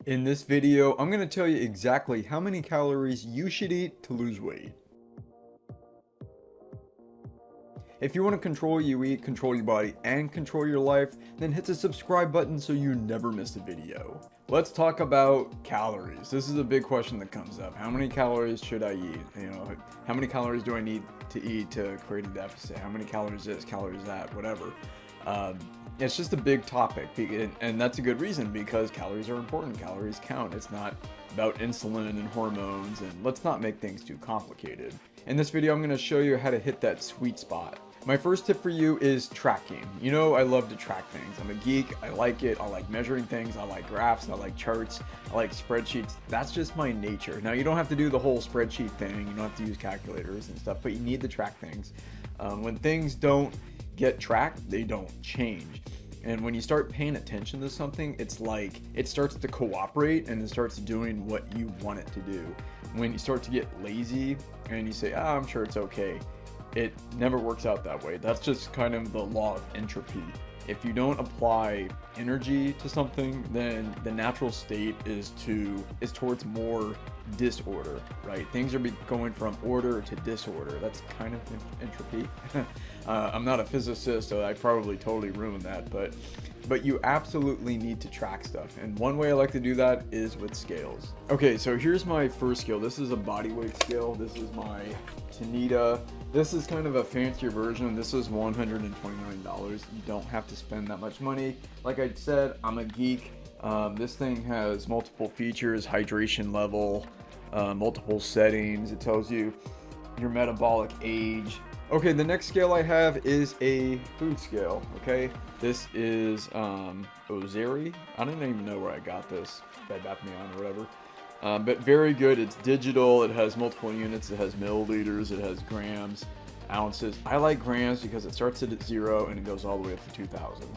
In this video, I'm going to tell you exactly how many calories you should eat to lose weight. If you want to control what you eat, control your body, and control your life, then hit the subscribe button so you never miss a video. Let's talk about calories. This is a big question that comes up. How many calories should I eat? How many calories do I need to eat to create a deficit? How many calories this, calories that, whatever. It's just a big topic, and that's a good reason, because calories are important. Calories count. It's not about insulin and hormones, and let's not make things too complicated. In this video, I'm going to show you how to hit that sweet spot. My first tip for you is tracking. You know, I love to track things. I'm a geek. I like it. I like measuring things. I like graphs. I like charts. I like spreadsheets. That's just my nature. Now, you don't have to do the whole spreadsheet thing. You don't have to use calculators and stuff, but you need to track things. When things don't get tracked, they don't change. And when you start paying attention to something, it's like it starts to cooperate and it starts doing what you want it to do. When you start to get lazy and you say, I'm sure it's okay, it never works out that way. That's just kind of the law of entropy. If you don't apply energy to something, then the natural state is towards more disorder, right? Things are going from order to disorder. That's kind of entropy. I'm not a physicist, so I probably totally ruined that, but you absolutely need to track stuff. And one way I like to do that is with scales. Okay, so here's my first scale. This is a body weight scale. This is my Tanita. This is kind of a fancier version. This is $129. You don't have to spend that much money. Like I said, I'm a geek. This thing has multiple features, hydration level, multiple settings. It tells you your metabolic age. Okay, the next scale I have is a food scale, okay? This is Ozeri. I don't even know where I got this, Bed Bath & Beyond or whatever. But very good. It's digital. It has multiple units. It has milliliters. It has grams, ounces. I like grams because it starts at 0 and it goes all the way up to 2,000.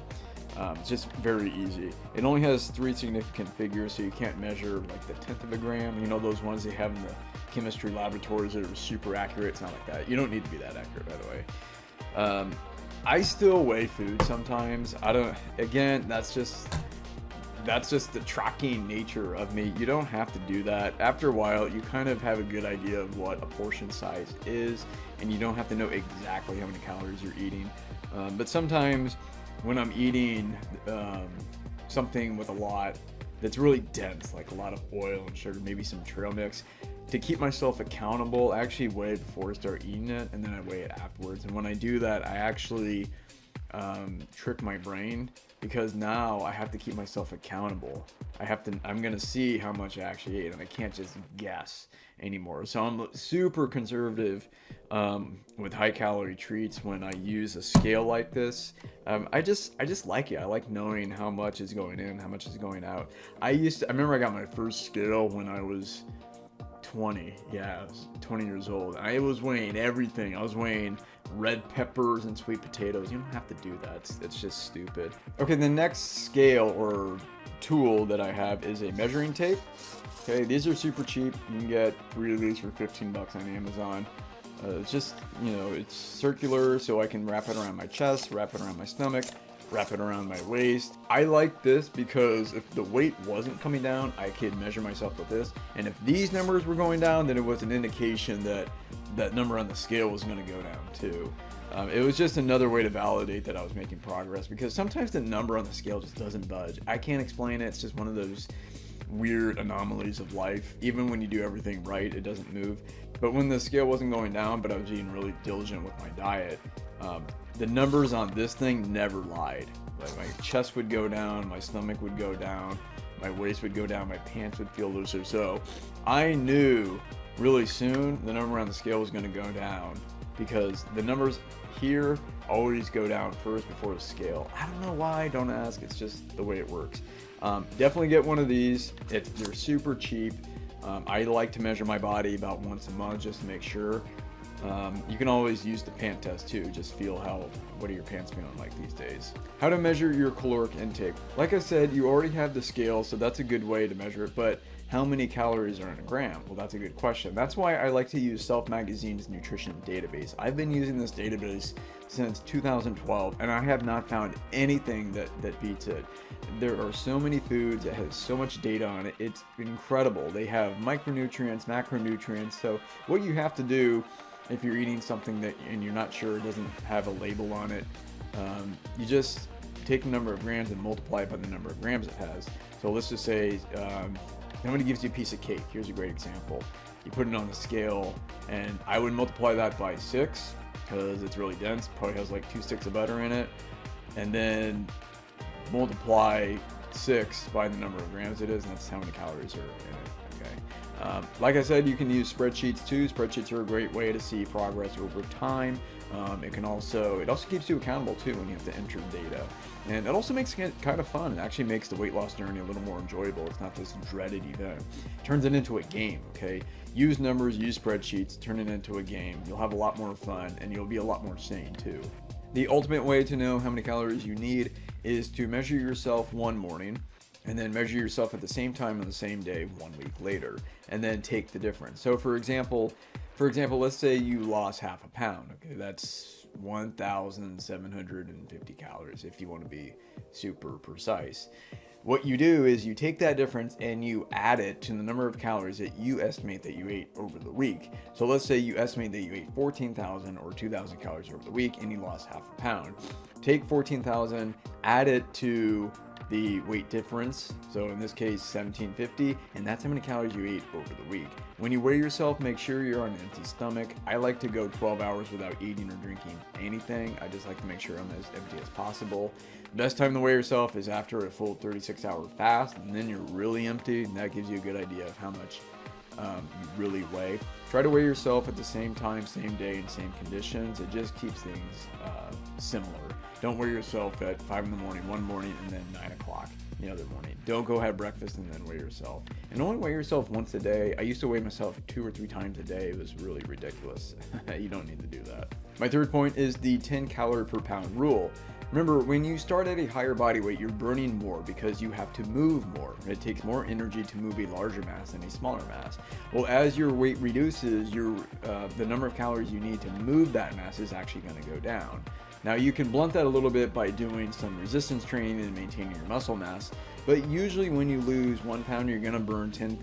It's just very easy. It only has 3 significant figures, so you can't measure like the 1/10 of a gram. You know, those ones they have in the chemistry laboratories that are super accurate. It's not like that. You don't need to be that accurate, by the way. I still weigh food sometimes. Again, that's just the tracking nature of me. You don't have to do that. After a while, you kind of have a good idea of what a portion size is, and you don't have to know exactly how many calories you're eating. But sometimes when I'm eating something with a lot that's really dense, like a lot of oil and sugar, maybe some trail mix, to keep myself accountable, I actually weigh it before I start eating it, and then I weigh it afterwards. And when I do that, I actually trick my brain, because now I have to keep myself accountable. I'm gonna see how much I actually ate, and I can't just guess anymore. So I'm super conservative with high calorie treats when I use a scale like this. I just like it. I like knowing how much is going in, how much is going out. I remember I got my first scale when I was 20. Yeah, I was 20 years old. I was weighing everything. I was weighing red peppers and sweet potatoes. You don't have to do that. It's just stupid. Okay, the next scale or tool that I have is a measuring tape. Okay, these are super cheap. You can get 3 of these for 15 bucks on Amazon. It's just, it's circular, so I can wrap it around my chest, wrap it around my stomach, wrap it around my waist. I like this because if the weight wasn't coming down, I could measure myself with this. And if these numbers were going down, then it was an indication that that number on the scale was going to go down too. It was just another way to validate that I was making progress, because sometimes the number on the scale just doesn't budge. I can't explain it. It's just one of those weird anomalies of life. Even when you do everything right, it doesn't move. But when the scale wasn't going down, but I was being really diligent with my diet, the numbers on this thing never lied. Like, my chest would go down, my stomach would go down, my waist would go down, my pants would feel looser. So I knew really soon the number on the scale was going to go down, because the numbers here always go down first before the scale. I don't know why, don't ask. It's just the way it works. Definitely get one of these. They're super cheap. I like to measure my body about once a month just to make sure. You can always use the pant test too. Just feel what are your pants feeling like these days. How to measure your caloric intake. Like I said, you already have the scale, so that's a good way to measure it, but how many calories are in a gram? Well, that's a good question. That's why I like to use Self Magazine's nutrition database. I've been using this database since 2012, and I have not found anything that beats it. There are so many foods that has so much data on it. It's incredible. They have micronutrients, macronutrients. So what you have to do if you're eating something and you're not sure it doesn't have a label on it, you just take the number of grams and multiply it by the number of grams it has. So let's just say somebody gives you a piece of cake. Here's a great example. You put it on the scale, and I would multiply that by 6 because it's really dense. Probably has like 2 sticks of butter in it, and then multiply 6 by the number of grams it is, and that's how many calories are in it. Okay. Like I said, you can use spreadsheets too. Spreadsheets are a great way to see progress over time. It also keeps you accountable too when you have to enter data, and it also makes it kind of fun. It actually makes the weight loss journey a little more enjoyable. It's not this dreaded event. It turns it into a game. Okay, use numbers, use spreadsheets, turn it into a game. You'll have a lot more fun, and you'll be a lot more sane too. The ultimate way to know how many calories you need is to measure yourself one morning, and then measure yourself at the same time on the same day 1 week later, and then take the difference. So for example, let's say you lost half a pound. Okay, that's 1,750 calories if you want to be super precise. What you do is you take that difference and you add it to the number of calories that you estimate that you ate over the week. So let's say you estimate that you ate 14,000 or 2,000 calories over the week and you lost half a pound. Take 14,000, add it to the weight difference, so in this case 1750, and that's how many calories you ate over the week. When you weigh yourself, make sure you're on an empty stomach. I like to go 12 hours without eating or drinking anything. I just like to make sure I'm as empty as possible. Best time to weigh yourself is after a full 36-hour fast, and then you're really empty, and that gives you a good idea of how much you really weigh. Try to weigh yourself at the same time, same day, and same conditions. It just keeps things similar. Don't weigh yourself at 5 in the morning one morning and then 9 o'clock the other morning. Don't go have breakfast and then weigh yourself. And only weigh yourself once a day. I used to weigh myself 2 or 3 times a day. It was really ridiculous. You don't need to do that. My third point is the 10 calorie per pound rule. Remember, when you start at a higher body weight, you're burning more because you have to move more. It takes more energy to move a larger mass than a smaller mass. Well, as your weight reduces, the number of calories you need to move that mass is actually going to go down. Now, you can blunt that a little bit by doing some resistance training and maintaining your muscle mass, but usually when you lose 1 pound, you're going to burn 10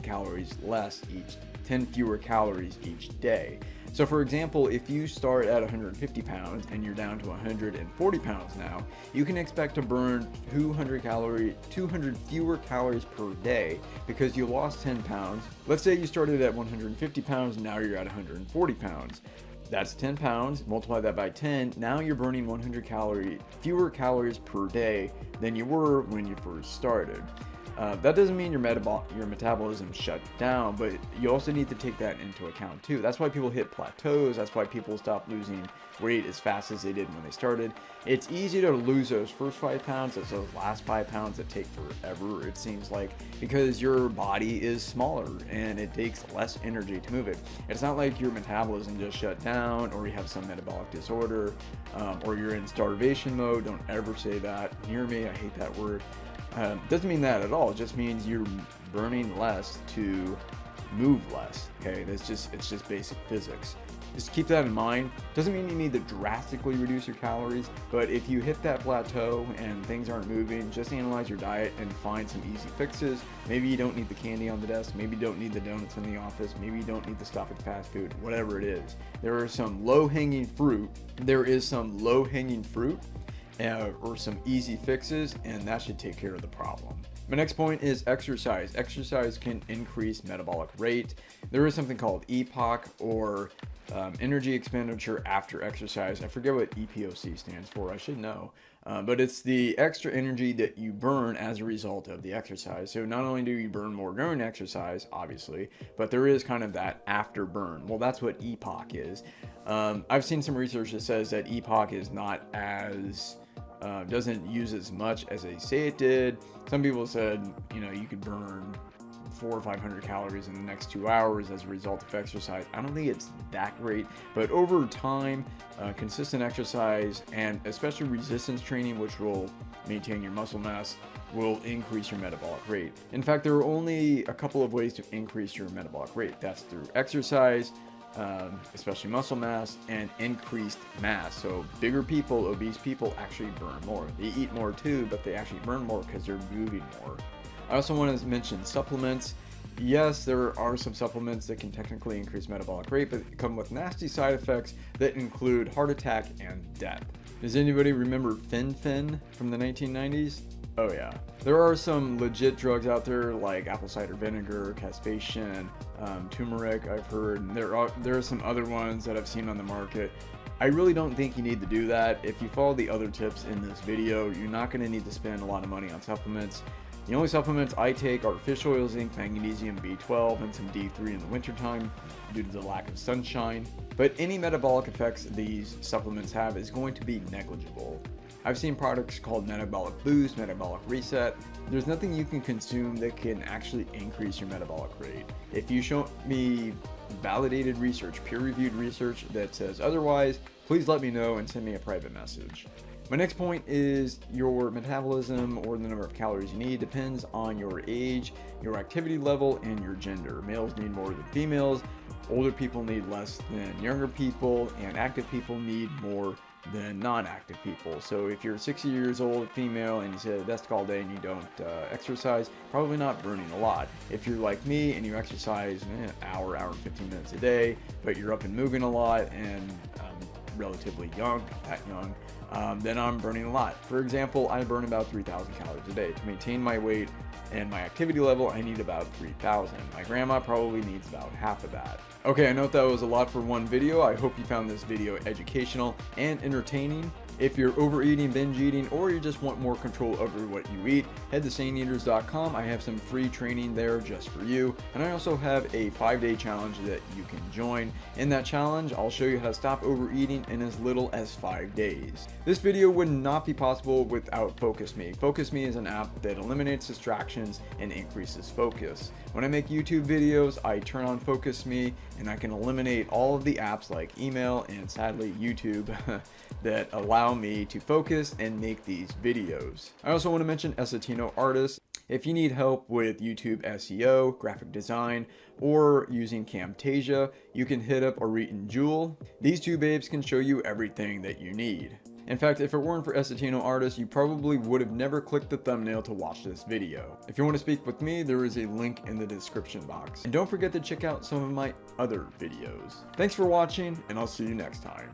fewer calories each day. So for example, if you start at 150 pounds and you're down to 140 pounds now, you can expect to burn 200 fewer calories per day because you lost 10 pounds. Let's say you started at 150 pounds and now you're at 140 pounds. That's 10 pounds, multiply that by 10, now you're burning 100 fewer calories per day than you were when you first started. That doesn't mean your metabolism shut down, but you also need to take that into account too. That's why people hit plateaus. That's why people stop losing weight as fast as they did when they started. It's easy to lose those first 5 pounds. It's those last 5 pounds that take forever, it seems like, because your body is smaller and it takes less energy to move it. It's not like your metabolism just shut down or you have some metabolic disorder or you're in starvation mode. Don't ever say that. Hear me, I hate that word. Doesn't mean that at all. It just means you're burning less to move less. Okay, it's just basic physics. Just keep that in mind. Doesn't mean you need to drastically reduce your calories, but if you hit that plateau and things aren't moving, just analyze your diet and find some easy fixes. Maybe you don't need the candy on the desk. Maybe you don't need the donuts in the office. Maybe you don't need to stop at fast food. Whatever it is, there is some low-hanging fruit. Or some easy fixes, and that should take care of the problem. My next point is exercise. Exercise can increase metabolic rate. There is something called EPOC, or energy expenditure after exercise. I forget what EPOC stands for. I should know. But it's the extra energy that you burn as a result of the exercise. So not only do you burn more during exercise, obviously, but there is kind of that after burn. Well, that's what EPOC is. I've seen some research that says that EPOC is not as doesn't use as much as they say it did. Some people said, you could burn 400 or 500 calories in the next 2 hours as a result of exercise. I don't think it's that great, but over time, consistent exercise and especially resistance training, which will maintain your muscle mass, will increase your metabolic rate. In fact, there are only a couple of ways to increase your metabolic rate. That's through exercise, especially muscle mass, and increased mass. So bigger people, obese people, actually burn more. They eat more too, but they actually burn more because they're moving more. I also want to mention supplements. Yes, there are some supplements that can technically increase metabolic rate, but come with nasty side effects that include heart attack and death. Does anybody remember Fen-Phen from the 1990s? Oh yeah. There are some legit drugs out there like apple cider vinegar, caspation, turmeric, I've heard. And there are some other ones that I've seen on the market. I really don't think you need to do that. If you follow the other tips in this video, you're not going to need to spend a lot of money on supplements. The only supplements I take are fish oil, zinc, magnesium, B12, and some D3 in the wintertime due to the lack of sunshine. But any metabolic effects these supplements have is going to be negligible. I've seen products called Metabolic Boost, Metabolic Reset. There's nothing you can consume that can actually increase your metabolic rate. If you show me validated research, peer-reviewed research that says otherwise, please let me know and send me a private message. My next point is your metabolism, or the number of calories you need, depends on your age, your activity level, and your gender. Males need more than females, older people need less than younger people, and active people need more than non-active people. So if you're 60 years old, female, and you sit at a desk all day and you don't exercise, probably not burning a lot. If you're like me and you exercise an hour and 15 minutes a day, but you're up and moving a lot and relatively young, that young, then I'm burning a lot. For example, I burn about 3,000 calories a day. To maintain my weight and my activity level, I need about 3,000. My grandma probably needs about half of that. Okay, I know that was a lot for one video. I hope you found this video educational and entertaining. If you're overeating, binge eating, or you just want more control over what you eat, head to saneaters.com. I have some free training there just for you. And I also have a 5-day challenge that you can join. In that challenge, I'll show you how to stop overeating in as little as 5 days. This video would not be possible without Focus Me. Focus Me is an app that eliminates distractions and increases focus. When I make YouTube videos, I turn on Focus Me and I can eliminate all of the apps like email and sadly YouTube that allow me to focus and make these videos. I also want to mention Essetino Artists. If you need help with YouTube SEO, graphic design, or using Camtasia, you can hit up Arit and Jewel. These two babes can show you everything that you need. In fact, if it weren't for Essetino Artists, you probably would have never clicked the thumbnail to watch this video. If you want to speak with me, there is a link in the description box. And don't forget to check out some of my other videos. Thanks for watching, and I'll see you next time.